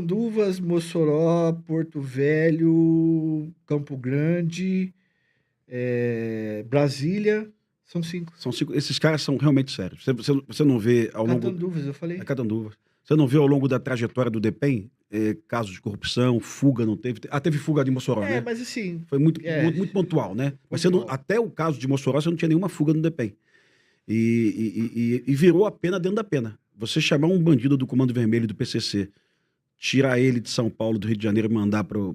Catanduvas, Mossoró, Porto Velho, Campo Grande, Brasília. São 5. São 5. Esses caras são realmente sérios. Você não vê ao longo... Catanduvas, eu falei. Catanduvas. Você não vê ao longo da trajetória do DEPEN casos de corrupção, fuga, não teve? Teve fuga de Mossoró, né? Mas assim... Foi muito pontual, né? Mas até o caso de Mossoró, você não tinha nenhuma fuga no DEPEN. E virou a pena dentro da pena. Você chamar um bandido do Comando Vermelho do PCC, tirar ele de São Paulo, do Rio de Janeiro e mandar para um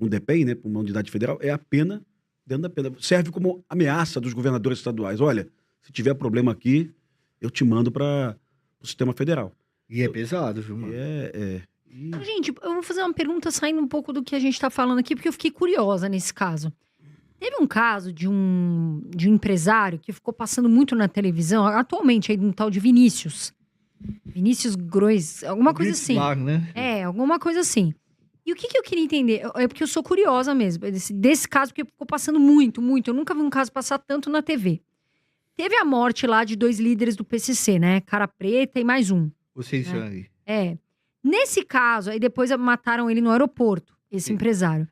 DEPEN, né? Para uma unidade federal, é a pena dentro da pena. Serve como ameaça dos governadores estaduais. Olha, se tiver problema aqui, eu te mando para o sistema federal. E é pesado, viu, mano? Gente, eu vou fazer uma pergunta saindo um pouco do que a gente tá falando aqui, porque eu fiquei curiosa nesse caso. Teve um caso de um empresário que ficou passando muito na televisão, atualmente, aí, um tal de Vinícius. Vinícius Grois, alguma coisa assim. Né? Alguma coisa assim. E o que eu queria entender? É porque eu sou curiosa mesmo, desse caso, porque ficou passando muito, muito. Eu nunca vi um caso passar tanto na TV. Teve a morte lá de 2 líderes do PCC, né? Cara Preta e mais um. Vocês aí. Nesse caso, aí depois mataram ele no aeroporto, esse empresário.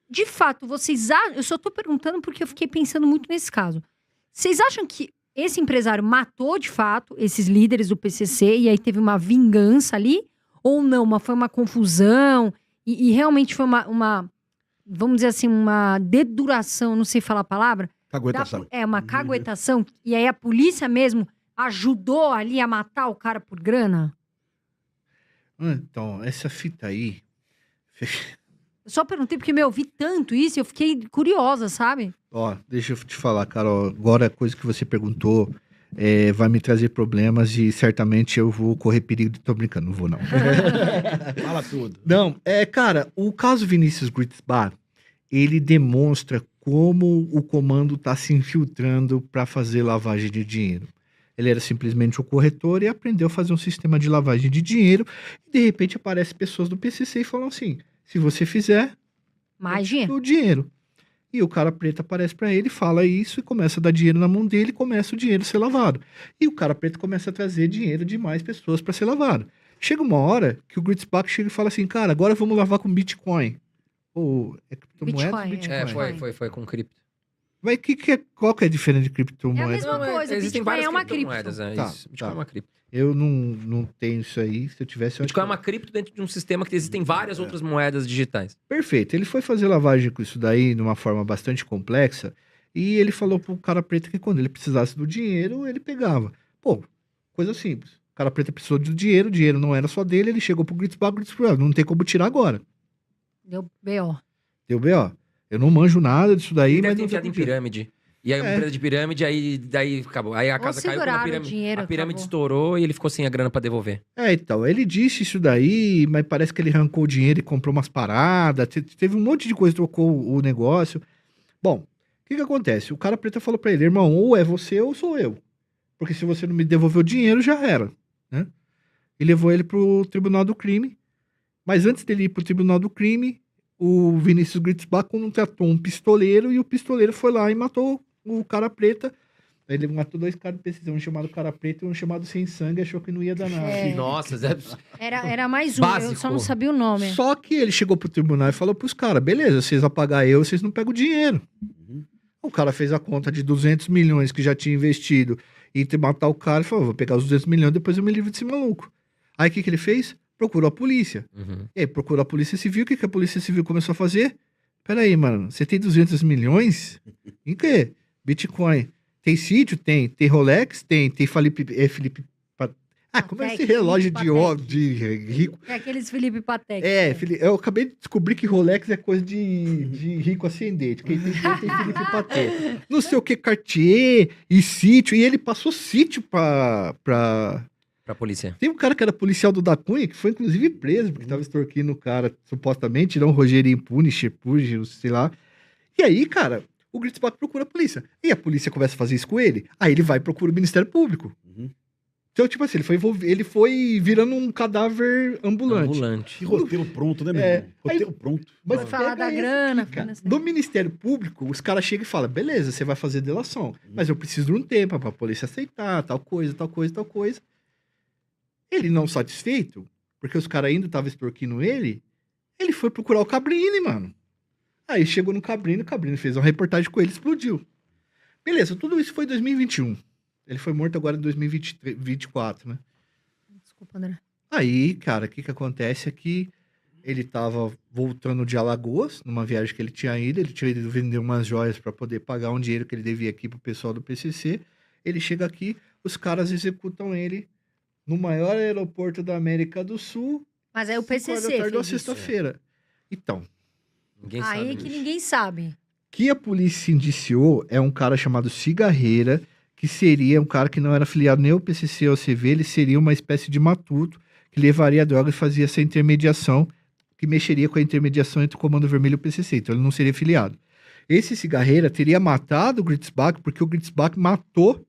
De fato, vocês acham... Eu só tô perguntando porque eu fiquei pensando muito nesse caso. Vocês acham que esse empresário matou, de fato, esses líderes do PCC e aí teve uma vingança ali? Ou não? Foi uma confusão e realmente foi uma... Vamos dizer assim, uma deduração, não sei falar a palavra. Caguetação. Uma caguetação. E aí a polícia mesmo ajudou ali a matar o cara por grana? Então, essa fita aí... Eu só perguntei porque, eu vi tanto isso e eu fiquei curiosa, sabe? Deixa eu te falar, Carol. Agora a coisa que você perguntou vai me trazer problemas e certamente eu vou correr perigo. Tô brincando, não vou não. Fala tudo. Não, cara, o caso Vinícius Gritzbach, ele demonstra como o comando tá se infiltrando para fazer lavagem de dinheiro. Ele era simplesmente o corretor e aprendeu a fazer um sistema de lavagem de dinheiro. E de repente aparecem pessoas do PCC e falam assim... Se você fizer, mais dinheiro. O dinheiro. E o cara preto aparece pra ele, fala isso e começa a dar dinheiro na mão dele e começa o dinheiro a ser lavado. E o cara preto começa a trazer dinheiro de mais pessoas pra ser lavado. Chega uma hora que o Gritzbach chega e fala assim, cara, agora vamos lavar com Bitcoin. Ou criptomoeda? Bitcoin. Foi com cripto. Mas qual que é a diferença de criptomoeda? É a mesma coisa, existem Bitcoin várias é uma criptomoedas. cripto. Bitcoin é uma cripto. Eu não tenho isso aí. Se eu tivesse... Bitcoin é uma cripto dentro de um sistema que existem várias outras moedas digitais. Perfeito. Ele foi fazer lavagem com isso daí de uma forma bastante complexa e ele falou pro cara preto que quando ele precisasse do dinheiro, ele pegava. Pô, coisa simples. O cara preto precisou do dinheiro, o dinheiro não era só dele, ele chegou pro Gritzbach, não tem como tirar agora. Deu B.O. Eu não manjo nada disso daí, Ele mas deve ter enfiado em pirâmide. E aí, uma empresa de pirâmide, daí acabou. Aí a casa caiu quando a pirâmide estourou e ele ficou sem a grana pra devolver. Então, ele disse isso daí, mas parece que ele arrancou o dinheiro e comprou umas paradas, teve um monte de coisa, trocou o negócio. Bom, o que acontece? O cara preto falou pra ele, irmão, ou é você ou sou eu. Porque se você não me devolver o dinheiro, já era, né? E levou ele pro tribunal do crime. Mas antes dele ir pro tribunal do crime, o Vinícius Gritzbach contratou um pistoleiro e o pistoleiro foi lá e matou o cara preta. Ele matou 2 caras de PCC, um chamado cara preta e um chamado sem sangue, achou que não ia dar nada. Nossa, era mais um, básico. Eu só não sabia o nome. Só que ele chegou pro tribunal e falou pros caras, beleza, vocês vão pagar eu, vocês não pegam o dinheiro. O cara fez a conta de 200 milhões que já tinha investido e matar o cara e falou, vou pegar os 200 milhões, depois eu me livro desse maluco. Aí o que ele fez? Procurou a polícia. E aí procurou a polícia civil, o que a polícia civil começou a fazer? Peraí, mano, você tem 200 milhões? Em quê? Bitcoin. Tem sítio? Tem Rolex? Tem Felipe... como é esse relógio de rico? É aqueles Felipe Patek. Eu acabei de descobrir que Rolex é coisa de rico ascendente. Quem tem Felipe Patek. Não sei o que, Cartier e sítio. E ele passou sítio pra polícia. Tem um cara que era policial do da Cunha, que foi inclusive preso, porque tava extorquindo o cara, supostamente, não, Rogerinho Punisher, sei lá. E aí, cara... O Gritzbach procura a polícia. E a polícia começa a fazer isso com ele. Aí ele vai e procura o Ministério Público. Então, tipo assim, ele foi virando um cadáver ambulante. Que roteiro pronto, né, meu irmão? Roteiro pronto. Mas falar da grana. No Ministério Público, os caras chegam e falam, beleza, você vai fazer delação. Mas eu preciso de um tempo pra polícia aceitar, tal coisa. Ele não satisfeito, porque os caras ainda estavam extorquindo ele foi procurar o Cabrini, mano. Aí chegou no Cabrini, o Cabrini fez uma reportagem com ele, explodiu. Beleza, tudo isso foi em 2021. Ele foi morto agora em 2024, né? Desculpa, André. Aí, cara, o que acontece é que ele tava voltando de Alagoas, numa viagem que ele tinha ido vender umas joias para poder pagar um dinheiro que ele devia aqui pro pessoal do PCC. Ele chega aqui, os caras executam ele no maior aeroporto da América do Sul. Mas aí o PCC fez isso. Sexta-feira. Então. Ninguém aí sabe que ninguém sabe. Que a polícia indiciou é um cara chamado Cigarreira, que seria um cara que não era afiliado nem ao PCC ou ao CV, ele seria uma espécie de matuto que levaria a droga e fazia essa intermediação, que mexeria com a intermediação entre o Comando Vermelho e o PCC, então ele não seria afiliado. Esse Cigarreira teria matado o Gritzbach, porque o Gritzbach matou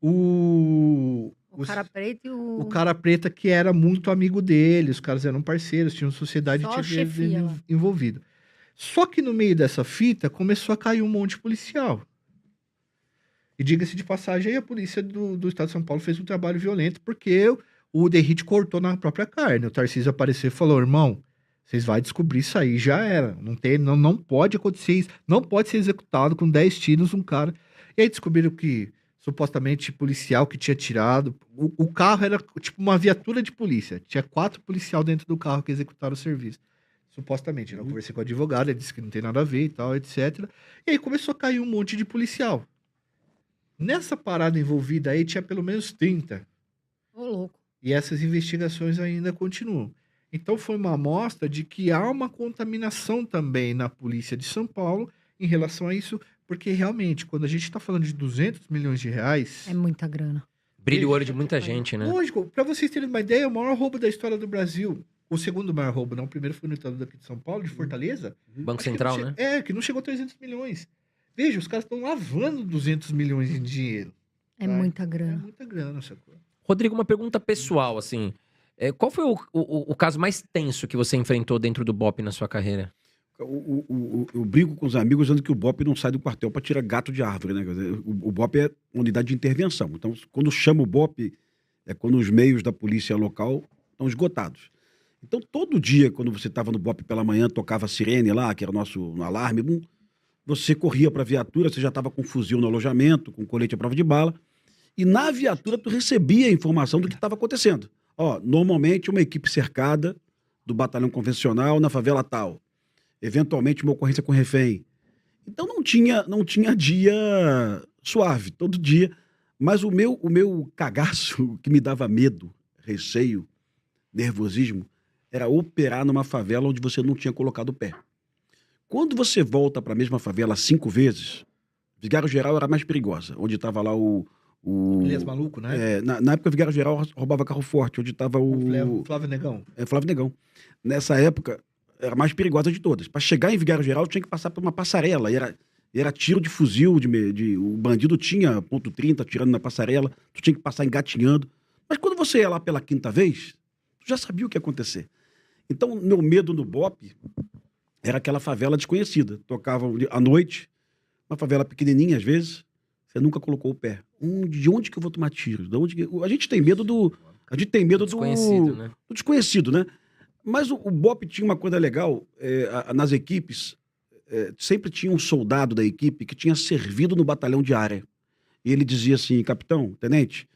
o cara preto e o cara preta, que era muito amigo dele, os caras eram parceiros, tinham sociedade envolvida. Só que no meio dessa fita começou a cair um monte de policial. E diga-se de passagem, aí a polícia do estado de São Paulo fez um trabalho violento, porque o Derrite cortou na própria carne. O Tarcísio apareceu e falou: irmão, vocês vão descobrir isso aí, já era. Não pode acontecer isso. Não pode ser executado com 10 tiros um cara. E aí descobriram que, supostamente, policial que tinha tirado. O carro era tipo uma viatura de polícia. Tinha 4 policial dentro do carro que executaram o serviço. Supostamente. Eu conversei com o advogado, ele disse que não tem nada a ver e tal, etc. E aí começou a cair um monte de policial. Nessa parada envolvida aí tinha pelo menos 30. Ô, louco. E essas investigações ainda continuam. Então foi uma amostra de que há uma contaminação também na polícia de São Paulo em relação a isso, porque realmente, quando a gente está falando de 200 milhões de reais... É muita grana. Brilha o olho de muita gente, né? Lógico, para vocês terem uma ideia, é o maior roubo da história do Brasil. O segundo maior roubo, não. O primeiro foi no estado daqui de São Paulo, de Fortaleza. Banco Central, né? Que não chegou a 300 milhões. Veja, os caras estão lavando 200 milhões em dinheiro. É muita grana. É muita grana essa coisa. Rodrigo, uma pergunta pessoal, assim. Qual foi o caso mais tenso que você enfrentou dentro do BOPE na sua carreira? Eu brigo com os amigos dizendo que o BOPE não sai do quartel para tirar gato de árvore, né? O BOPE é uma unidade de intervenção. Então, quando chama o BOPE, é quando os meios da polícia local estão esgotados. Então, todo dia, quando você estava no BOPE pela manhã, tocava a sirene lá, que era o nosso alarme, você corria para a viatura, você já estava com um fuzil no alojamento, com colete à prova de bala, e na viatura tu recebia a informação do que estava acontecendo. Normalmente uma equipe cercada do batalhão convencional na favela tal. Eventualmente uma ocorrência com refém. Então não tinha dia suave, todo dia. Mas o meu cagaço, que me dava medo, receio, nervosismo, era operar numa favela onde você não tinha colocado o pé. Quando você volta para a mesma favela 5 vezes, Vigário Geral era mais perigosa, onde estava lá o Elias Maluco, né? Na época, Vigário Geral roubava carro forte, onde estava o Flávio Negão. Flávio Negão. Nessa época, era a mais perigosa de todas. Para chegar em Vigário Geral, tinha que passar por uma passarela. E era tiro de fuzil, o bandido tinha .30 atirando na passarela, tu tinha que passar engatinhando. Mas quando você ia lá pela 5ª vez, tu já sabia o que ia acontecer. Então, meu medo no BOPE era aquela favela desconhecida. Tocava à noite, uma favela pequenininha às vezes, você nunca colocou o pé. De onde que eu vou tomar tiro? A gente tem medo do desconhecido, né? Do desconhecido, né? Mas o BOPE tinha uma coisa legal, nas equipes, sempre tinha um soldado da equipe que tinha servido no batalhão de área. E ele dizia assim: capitão, tenente,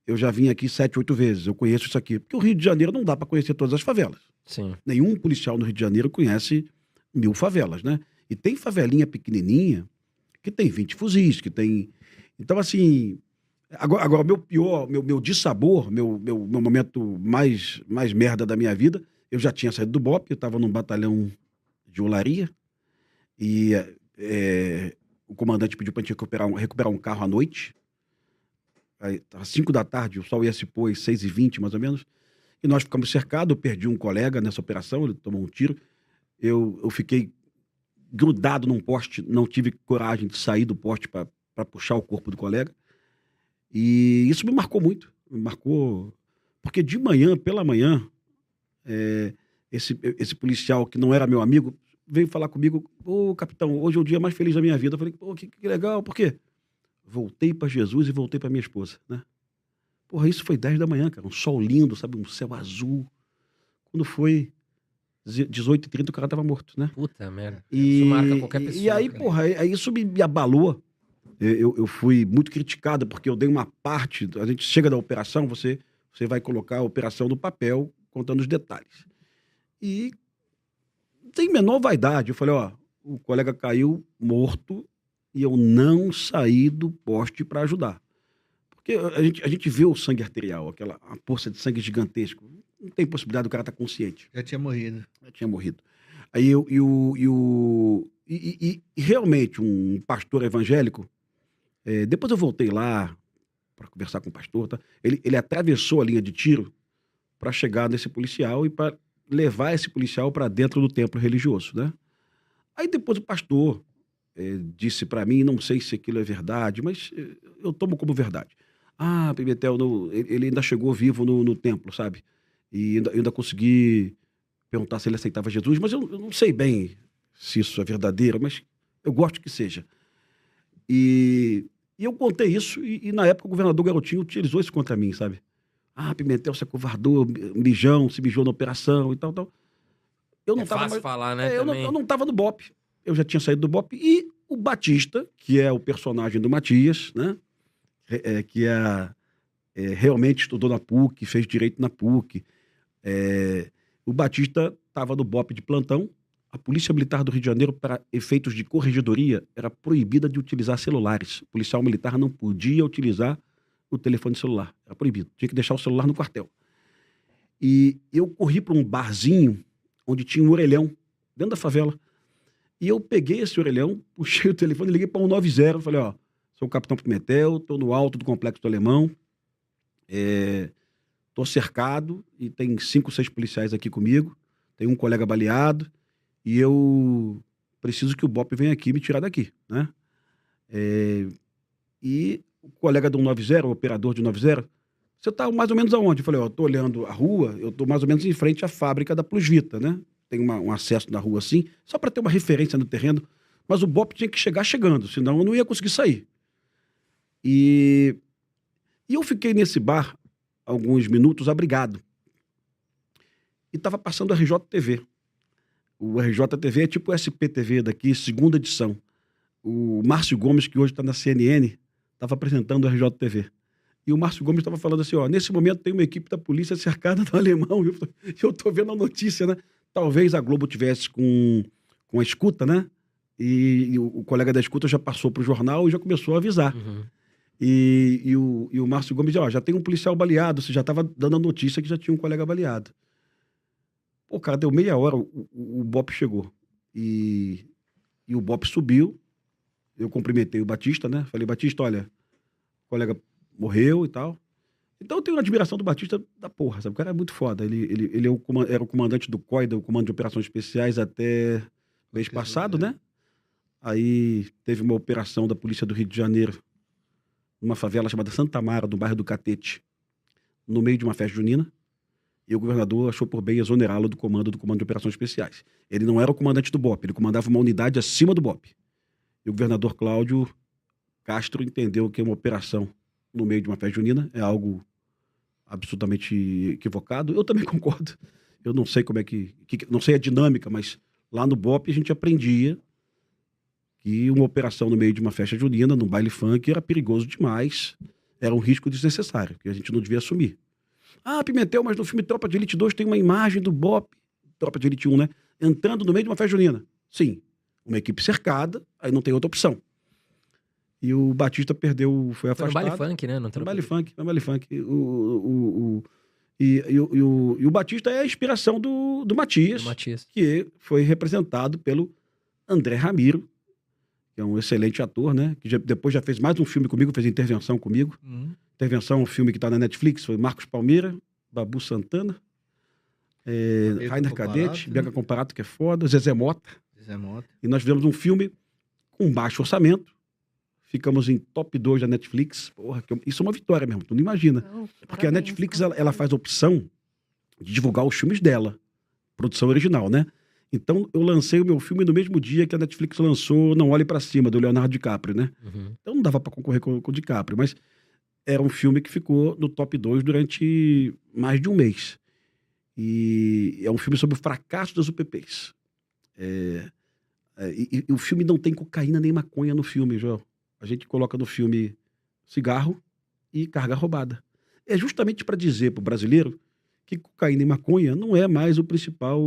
eu já vim aqui 7, 8 vezes, eu conheço isso aqui. Porque o Rio de Janeiro não dá para conhecer todas as favelas. Sim. Nenhum policial no Rio de Janeiro conhece 1000 favelas, né? E tem favelinha pequenininha que tem 20 fuzis, que tem... Então, assim... Agora meu dissabor, meu momento mais merda da minha vida, eu já tinha saído do BOPE, eu estava num batalhão de olaria, e o comandante pediu para a gente recuperar um carro à noite. Aí, às 5 da tarde, o sol ia se pôr às 6h20, mais ou menos, e nós ficamos cercados. Eu perdi um colega nessa operação, ele tomou um tiro. Eu fiquei grudado num poste, não tive coragem de sair do poste para puxar o corpo do colega. E isso me marcou muito. Me marcou... Porque de manhã, pela manhã, esse policial, que não era meu amigo, veio falar comigo: ô, capitão, hoje é o dia mais feliz da minha vida. Eu falei: pô, que legal, por quê? Voltei para Jesus e voltei para minha esposa, né? Porra, isso foi 10 da manhã, cara. Um sol lindo, sabe? Um céu azul. Quando foi 18h30, o cara tava morto, né? Puta merda. Isso marca qualquer pessoa. E aí, cara, porra, aí isso me abalou. Eu fui muito criticado, porque eu dei uma parte... A gente chega da operação, você vai colocar a operação no papel, contando os detalhes. E sem menor vaidade. Eu falei, ó, o colega caiu morto e eu não saí do poste para ajudar. Porque a gente vê o sangue arterial, a poça de sangue gigantesco. Não tem possibilidade do cara estar consciente. Já tinha morrido. Já tinha morrido. Aí realmente, um pastor evangélico, depois eu voltei lá para conversar com o pastor, tá? Ele atravessou a linha de tiro para chegar nesse policial e para levar esse policial para dentro do templo religioso, né? Aí depois o pastor disse para mim, não sei se aquilo é verdade, mas eu tomo como verdade. Ah, Pimentel, ele ainda chegou vivo no templo, sabe? E ainda consegui perguntar se ele aceitava Jesus, mas eu não sei bem se isso é verdadeiro, mas eu gosto que seja. E eu contei isso, e na época o governador Garotinho utilizou isso contra mim, sabe? Ah, Pimentel, você acovardou, se mijou na operação e tal. Eu não tava fácil falar, né? Eu não estava no BOPE. Eu já tinha saído do BOPE. E o Batista, que é o personagem do Matias, né? Que realmente estudou na PUC, fez direito na PUC. O Batista estava no BOPE de plantão. A Polícia Militar do Rio de Janeiro, para efeitos de corregedoria, era proibida de utilizar celulares. O policial militar não podia utilizar o telefone celular. Era proibido. Tinha que deixar o celular no quartel. E eu corri para um barzinho onde tinha um orelhão, dentro da favela. E eu peguei esse orelhão, puxei o telefone e liguei para 190. Falei, ó, sou o Capitão Pimentel, estou no alto do Complexo do Alemão. Estou cercado e tem 5, 6 policiais aqui comigo. Tem um colega baleado. E eu preciso que o BOPE venha aqui me tirar daqui, né? E o colega do 190, o operador de 190, você está mais ou menos aonde? Eu falei, ó, estou olhando a rua, eu estou mais ou menos em frente à fábrica da Plus Vita, né? Tem um acesso na rua assim, só para ter uma referência no terreno. Mas o BOPE tinha que chegar chegando, senão eu não ia conseguir sair. E eu fiquei nesse bar alguns minutos abrigado. E estava passando a RJTV. O RJTV é tipo o SPTV daqui, segunda edição. O Márcio Gomes, que hoje está na CNN, estava apresentando o RJTV. E o Márcio Gomes estava falando assim, ó, nesse momento tem uma equipe da polícia cercada no Alemão. Eu estou vendo a notícia, né? Talvez a Globo tivesse com a escuta, né? E o colega da escuta já passou para o jornal e já começou a avisar. Uhum. E o Márcio Gomes disse, ó, já tem um policial baleado. Você já estava dando a notícia que já tinha um colega baleado. Pô, cara, deu meia hora, o BOPE chegou. E o BOPE subiu. Eu cumprimentei o Batista, né? Falei, Batista, olha, o colega morreu e tal. Então eu tenho uma admiração do Batista da porra, sabe? O cara é muito foda. Ele era o comandante do COI, do Comando de Operações Especiais, até mês passado, né? Aí teve uma operação da Polícia do Rio de Janeiro, numa favela chamada Santa Mara, do bairro do Catete, no meio de uma festa junina. E o governador achou por bem exonerá-lo do Comando de Operações Especiais. Ele não era o comandante do BOPE, ele comandava uma unidade acima do BOPE. E o governador Cláudio Castro entendeu que uma operação no meio de uma festa junina é algo absolutamente equivocado. Eu também concordo. Eu não sei como é não sei a dinâmica, mas lá no BOPE a gente aprendia que uma operação no meio de uma festa junina, num baile funk, era perigoso demais. Era um risco desnecessário, que a gente não devia assumir. Ah, Pimentel, mas no filme Tropa de Elite 2 tem uma imagem do BOPE, Tropa de Elite 1, né? Entrando no meio de uma festa junina. Sim, uma equipe cercada, aí não tem outra opção. E o Batista foi afastado. Foi no baile funk, né? No baile funk. E o Batista é a inspiração do Matias, que foi representado pelo André Ramiro, que é um excelente ator, né? Que depois já fez mais um filme comigo, fez Intervenção comigo. Intervenção, um filme que está na Netflix, foi Marcos Palmeira, Babu Santana, Rainer Cadete, Bianca Comparato, que é foda, Zezé Mota. E nós fizemos um filme com baixo orçamento, ficamos em top 2 da Netflix. Porra, isso é uma vitória mesmo, tu não imagina. Porque a Netflix, ela faz a opção de divulgar os filmes dela, produção original, né? Então, eu lancei o meu filme no mesmo dia que a Netflix lançou Não Olhe Pra Cima, do Leonardo DiCaprio, né? Então, não dava pra concorrer com o DiCaprio, mas era um filme que ficou no top 2 durante mais de um mês. E é um filme sobre o fracasso das UPPs. E o filme não tem cocaína nem maconha no filme, Joel. A gente coloca no filme cigarro e carga roubada. É justamente para dizer para o brasileiro que cocaína e maconha não é mais o principal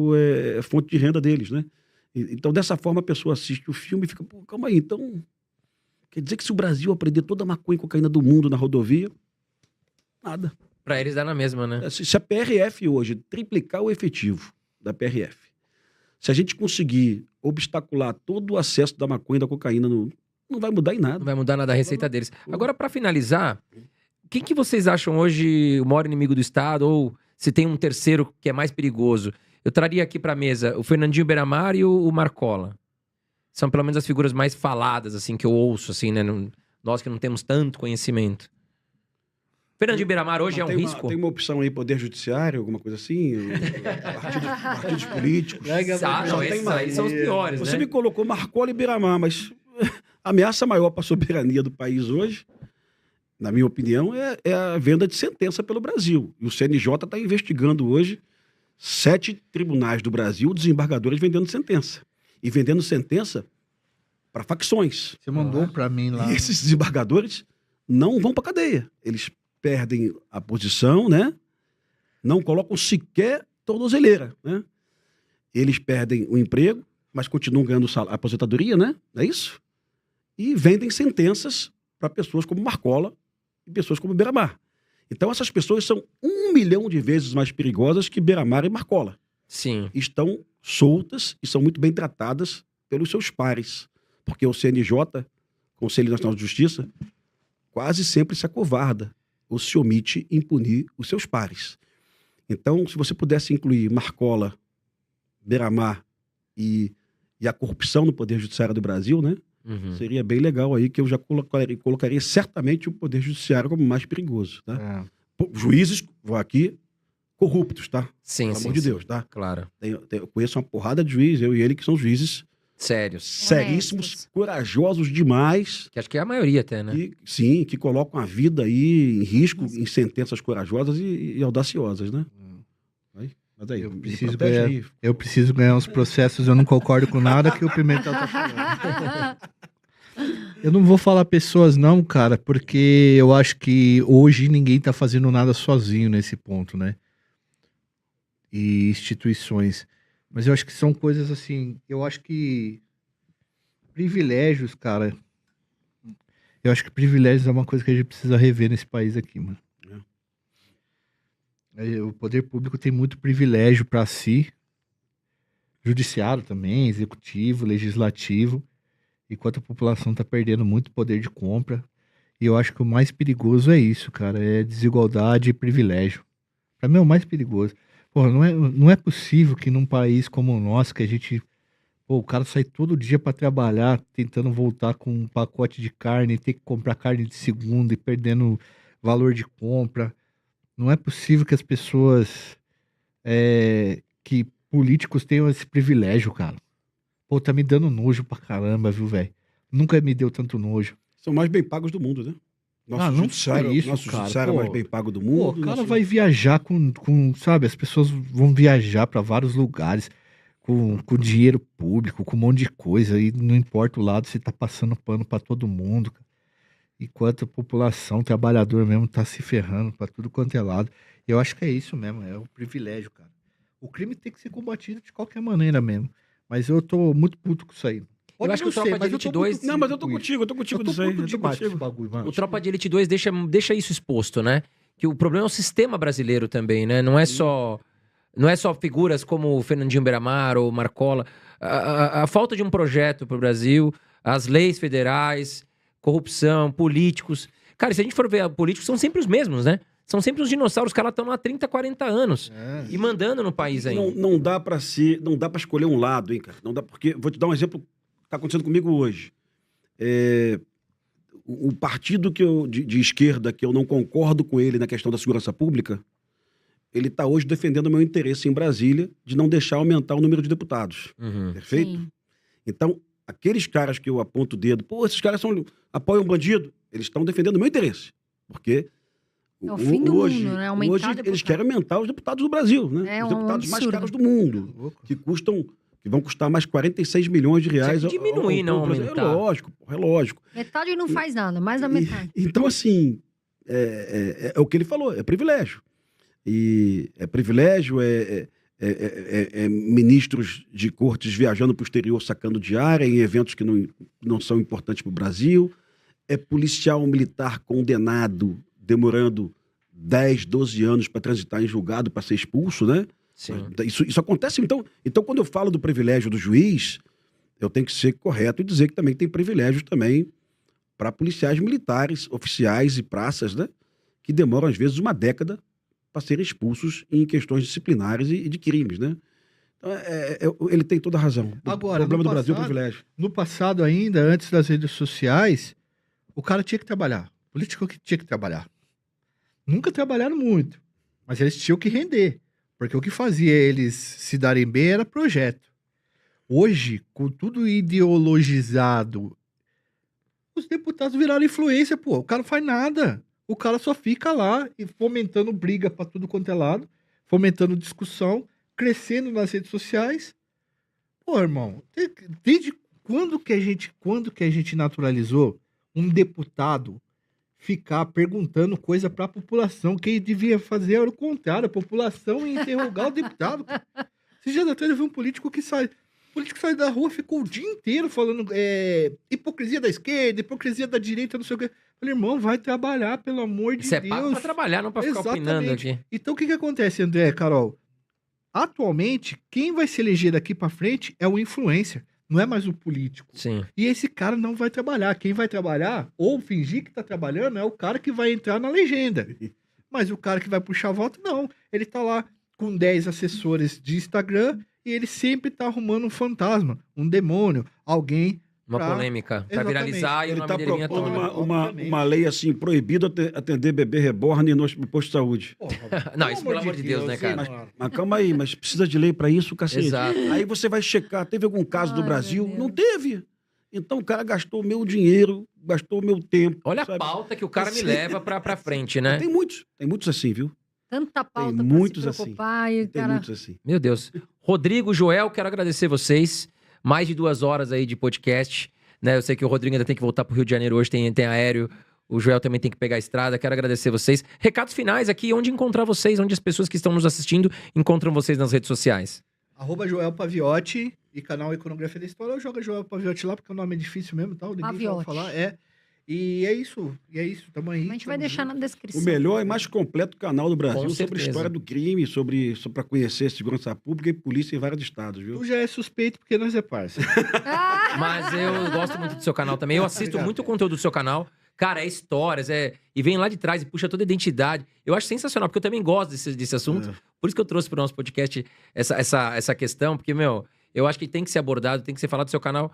fonte de renda deles, né? Então, dessa forma, a pessoa assiste o filme e fica, pô, calma aí, então... Quer dizer que se o Brasil aprender toda a maconha e cocaína do mundo na rodovia, nada. Pra eles dá na mesma, né? Se a PRF hoje triplicar o efetivo da PRF, se a gente conseguir obstacular todo o acesso da maconha e da cocaína, não vai mudar em nada. Não vai mudar nada a receita deles. Agora, pra finalizar, quem que vocês acham hoje o maior inimigo do Estado? Ou se tem um terceiro que é mais perigoso? Eu traria aqui pra mesa o Fernandinho Beiramar e o Marcola. São pelo menos as figuras mais faladas, assim, que eu ouço, assim, né? Nós que não temos tanto conhecimento. Fernandinho Beiramar hoje é um risco? Tem uma opção aí, Poder Judiciário, alguma coisa assim? Partidos políticos. Não, esses aí são os piores, Você né? me colocou Marcola e Beiramar, mas a ameaça maior para a soberania do país hoje, na minha opinião, é a venda de sentença pelo Brasil. E o CNJ está investigando hoje 7 tribunais do Brasil, desembargadores vendendo sentença. E vendendo sentença para facções. Você mandou para mim lá. E esses desembargadores não vão para cadeia. Eles perdem a posição, né? Não colocam sequer tornozeleira, né? Eles perdem o emprego, mas continuam ganhando a aposentadoria, né? Não é isso? E vendem sentenças para pessoas como Marcola e pessoas como Beiramar. Então essas pessoas são 1 milhão de vezes mais perigosas que Beiramar e Marcola. Sim. Estão soltas e são muito bem tratadas pelos seus pares. Porque o CNJ, Conselho Nacional de Justiça, quase sempre se acovarda ou se omite em punir os seus pares. Então, se você pudesse incluir Marcola, Beiramar e a corrupção no Poder Judiciário do Brasil, né? Uhum. Seria bem legal aí, que eu já colocaria certamente o Poder Judiciário como mais perigoso, tá? Juízes, vou aqui, corruptos, tá? Sim, Pelo amor de Deus, tá? Claro. Eu conheço uma porrada de juiz, eu e ele, que são juízes Sérios. seríssimos, corajosos demais. Que acho que é a maioria até, né? Sim, que colocam a vida aí em risco em sentenças corajosas e audaciosas, né? Mas aí, eu preciso ganhar uns processos, eu não concordo com nada que o Pimentel tá falando. Eu não vou falar pessoas não, cara, porque eu acho que hoje ninguém tá fazendo nada sozinho nesse ponto, né? E instituições. Mas eu acho que são coisas assim, eu acho que privilégios, cara, eu acho que privilégios é uma coisa que a gente precisa rever nesse país aqui, mano. O poder público tem muito privilégio para si, judiciário também, executivo, legislativo, enquanto a população tá perdendo muito poder de compra. E eu acho que o mais perigoso é isso, cara, é desigualdade e privilégio. Pra mim é o mais perigoso. Porra, não é possível que num país como o nosso, que a gente... Pô, o cara sai todo dia para trabalhar, tentando voltar com um pacote de carne, ter que comprar carne de segunda e perdendo valor de compra. Não é possível que as pessoas... que políticos tenham esse privilégio, cara. Pô, tá me dando nojo pra caramba, viu, velho? Nunca me deu tanto nojo. São mais bem pagos do mundo, né? Nosso judiciário é o mais bem pago do mundo. Pô, o cara vai viajar com, sabe, as pessoas vão viajar para vários lugares com dinheiro público, com um monte de coisa, e não importa o lado, você tá passando pano para todo mundo, cara. Enquanto a população, trabalhador mesmo, tá se ferrando para tudo quanto é lado. Eu acho que é isso mesmo, é o privilégio, cara. O crime tem que ser combatido de qualquer maneira mesmo. Mas eu tô muito puto com isso aí. Eu acho que o Tropa de Elite 2... Não, mas eu tô contigo nisso aí. O Tropa de Elite 2 deixa isso exposto, né? Que o problema é o sistema brasileiro também, né? Não é só figuras como o Fernandinho Beiramar ou Marcola. A falta de um projeto pro Brasil, as leis federais, corrupção, políticos. Cara, se a gente for ver, políticos são sempre os mesmos, né? São sempre os dinossauros, os caras estão lá há 30, 40 anos e mandando no país ainda. Não dá pra escolher um lado, hein, cara? Não dá, porque, vou te dar um exemplo que tá acontecendo comigo hoje. O partido de esquerda, que eu não concordo com ele na questão da segurança pública, ele está hoje defendendo o meu interesse em Brasília de não deixar aumentar o número de deputados. Uhum. Perfeito? Sim. Então, aqueles caras que eu aponto o dedo, pô, esses caras apoiam bandido, eles estão defendendo o meu interesse. Porque É o fim do hoje, mundo, né? Aumentar hoje deputado. eles querem aumentar os deputados do Brasil, né? É Os um deputados mais absurdo. caros do mundo, Louco. que vão custar mais 46 milhões de reais. Tinha que diminuir, não Brasil. aumentar. É lógico, porra, é lógico. Metade não faz nada, mais da metade. Então, assim, é o que ele falou, é privilégio. E é privilégio, ministros de cortes viajando para o exterior sacando diária em eventos que não são importantes para o Brasil. É policial militar condenado, demorando 10, 12 anos para transitar em julgado, para ser expulso, né? Sim. Isso acontece. Então, quando eu falo do privilégio do juiz, eu tenho que ser correto e dizer que também tem privilégios também para policiais militares, oficiais e praças, né? Que demoram, às vezes, uma década para serem expulsos em questões disciplinares e de crimes, né? Então, ele tem toda a razão. Agora, o problema no do Brasil é o passado- privilégio. No passado ainda, antes das redes sociais, o cara tinha que trabalhar. O político que tinha que trabalhar. Nunca trabalharam muito, mas eles tinham que render. Porque o que fazia eles se darem bem era projeto. Hoje, com tudo ideologizado, os deputados viraram influência, pô. O cara não faz nada. O cara só fica lá e fomentando briga pra tudo quanto é lado, fomentando discussão, crescendo nas redes sociais. Pô, irmão, desde quando que a gente naturalizou um deputado ficar perguntando coisa pra população? Quem devia fazer era o contrário, a população ia interrogar o deputado. Esses dias atrás eu vi um político que sai. O político sai da rua, ficou o dia inteiro falando hipocrisia da esquerda, hipocrisia da direita, não sei o quê. Eu falei, irmão, vai trabalhar, pelo amor de Isso é pago Deus. pra trabalhar, não pra ficar opinando Exatamente. aqui. Então o que acontece, André, Carol? Atualmente, quem vai se eleger daqui pra frente é o influencer, não é mais o político. Sim. E esse cara não vai trabalhar. Quem vai trabalhar, ou fingir que tá trabalhando, é o cara que vai entrar na legenda. Mas o cara que vai puxar a voto, não. Ele tá lá com 10 assessores de Instagram e ele sempre tá arrumando um fantasma, um demônio, alguém. Uma Pra- polêmica. Pra Exatamente. viralizar e o Ele nome está dele vinha à propondo tona. uma lei assim, proibido atender bebê reborn no posto de saúde. Porra, Não, isso pelo amor de Deus, né, hein, cara? mano? Mas calma aí, mas precisa de lei para isso, cacete. Exato. Aí você vai checar, teve algum caso do Ai, Brasil? meu Não teve. Então o cara gastou meu dinheiro, gastou meu tempo. Olha a sabe? pauta que o cara me Assim. leva pra frente, né? Tem muitos assim, viu? Tanta pauta Tem pra muitos se assim. preocupar e, Tem cara... muitos assim. Meu Deus. Rodrigo, Joel, quero agradecer vocês. Mais de 2 horas aí de podcast. Né? Eu sei que o Rodrigo ainda tem que voltar pro Rio de Janeiro hoje, tem aéreo. O Joel também tem que pegar a estrada. Quero agradecer vocês. Recados finais aqui, onde encontrar vocês, onde as pessoas que estão nos assistindo encontram vocês nas redes sociais. @Joel Paviotti e canal Iconografia da História. Eu jogo Joel Paviotti lá, porque o nome é difícil mesmo, tal. Ninguém sabe Paviotti. falar. E é isso. Tamo aí. A gente vai tamo deixar junto. na descrição. O melhor e mais completo canal do Brasil Com sobre a certeza. história do crime, para conhecer segurança pública e polícia em vários estados, viu? Tu já é suspeito porque nós é parça. Ah, Mas eu gosto muito do seu canal também. Eu assisto Obrigado. muito conteúdo do seu canal. Cara, é histórias, e vem lá de trás e puxa toda a identidade. Eu acho sensacional, porque eu também gosto desse assunto. É. Por isso que eu trouxe pro nosso podcast essa questão, porque, meu, eu acho que tem que ser abordado, tem que ser falado do seu canal.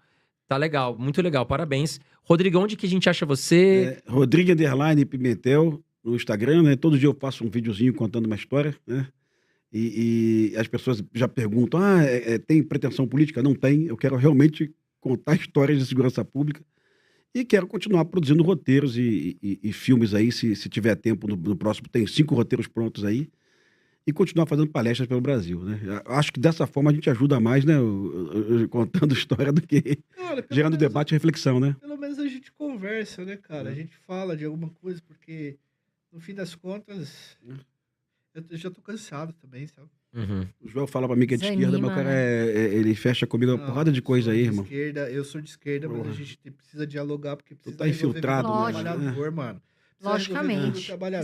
Tá legal, muito legal, parabéns. Rodrigo, onde que a gente acha você? Rodrigo Underline Pimentel no Instagram, né? Todo dia eu faço um videozinho contando uma história, né? E as pessoas já perguntam: tem pretensão política? Não tem. Eu quero realmente contar histórias de segurança pública e quero continuar produzindo roteiros e filmes aí, se tiver tempo no próximo. Tem 5 roteiros prontos aí. E continuar fazendo palestras pelo Brasil, né? Acho que dessa forma a gente ajuda mais, né? Contando história do que Cara, pelo gerando menos- debate e reflexão, né? Pelo menos a gente conversa, né, cara? A gente fala de alguma coisa, porque no fim das contas, eu já tô cansado também, sabe? Uhum. O Joel fala pra mim que é de Desanima, esquerda, mas o cara né? ele fecha comigo uma Não, porrada de coisa sou aí, de irmão. eu sou de esquerda, mas Porra. a gente precisa dialogar, porque precisa tá resolver infiltrado, vida do né? trabalhador, mano. Precisa resolver vida do Logicamente. trabalhador.